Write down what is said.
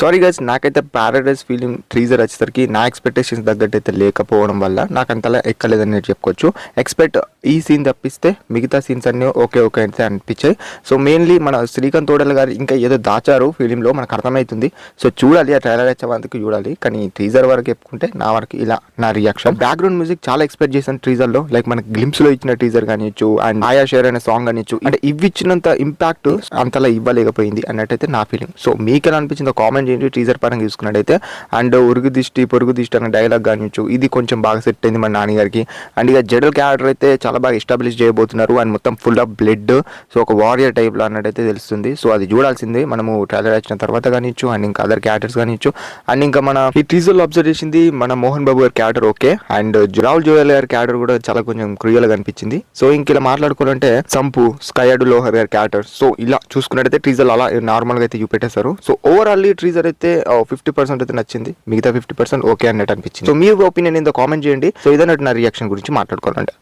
Sorry guys, నాకైతే Paradise film teaser వచ్చేసరికి నా ఎక్స్పెక్టేషన్స్ తగ్గట్టు అయితే లేకపోవడం వల్ల నాకు అంతలా ఎక్కలేదని నేను చెప్పుకోవచ్చు. ఎక్స్పెక్ట్ ఈ సీన్ తప్పిస్తే మిగతా సీన్స్ అన్నీ ఓకే అయితే అనిపించాయి. సో మెయిన్లీ మన శ్రీకాంత్ తోడల్ గారు ఇంకా ఏదో దాచారు ఫిలింలో మనకు అర్థమవుతుంది. సో చూడాలి, ఆ ట్రైలర్ వచ్చేందుకు చూడాలి. కానీ టీజర్ వరకు చెప్పుకుంటే నా వరకు ఇలా నా రియాక్షన్. బ్యాక్గ్రౌండ్ మ్యూజిక్ చాలా ఎక్స్పెక్ట్ చేశాను టీజర్లో, లైక్ మనకి గ్లిమ్స్లో ఇచ్చిన టీజర్ కానిచ్చు అండ్ ఆయా షేర్ అనే సాంగ్ కానిచ్చు, అంటే ఇవి ఇచ్చినంత ఇంపాక్ట్ అంతలా ఇవ్వలేకపోయింది అన్నట్టయితే నా ఫీలింగ్. సో మీకు ఎలా అనిపించిందో కామెంట్ చేయండి టీజర్ పరంగా చూసుకున్నట్టయితే. అండ్ ఉరుగు దిష్టి పొరుగు దిష్టి అనే డైలాగ్ కానిచ్చు, ఇది కొంచెం బాగా సెట్ అయింది మన నాన్నగారికి. అండ్ ఇక జడల్ క్యారెక్టర్ అయితే చాలా బాగా ఎస్టాబ్లిష్ చేయబోతున్నారు అండ్ మొత్తం ఫుల్ ఆఫ్ బ్లడ్, సో ఒక వారియర్ టైప్లో అన్నట్టయితే తెలుస్తుంది. సో అది చూడాల్సిందే మనము ట్రైలర్ వచ్చిన తర్వాత కానిచ్చు అండ్ ఇంకా అదర్ క్యారెక్టర్స్ కానిచ్చు. అండ్ ఇంకా మన ఈ టీజర్లో అబ్జర్వ్ చేసింది మన మోహన్ బాబు గారి character okay, and Rahul Joel గారి క్యారెక్టర్ కూడా చాలా కొంచెం క్రూయల్ గా అనిపించింది. సో ఇంక ఇలా మాట్లాడుకోవాలంటే సంపు స్కైయాడు లోహర్ గారి క్యారెక్టర్, సో ఇలా చూసుకున్నట్టయితే టీజర్ అలా నార్మల్ గా అయితే చూపెట్టేశారు. సో ఓవరాల్ ఈ టీజర్ అయితే 50% అయితే నచ్చింది, మిగతా 50% ఓకే అన్నట్టు అనిపించింది. సో మీ ఒపీనియన్ ఏందో కామెంట్ చేయండి. సో ఇదన్నట్టు నా రియాక్షన్ గురించి మాట్లాడుకోవాలంటే.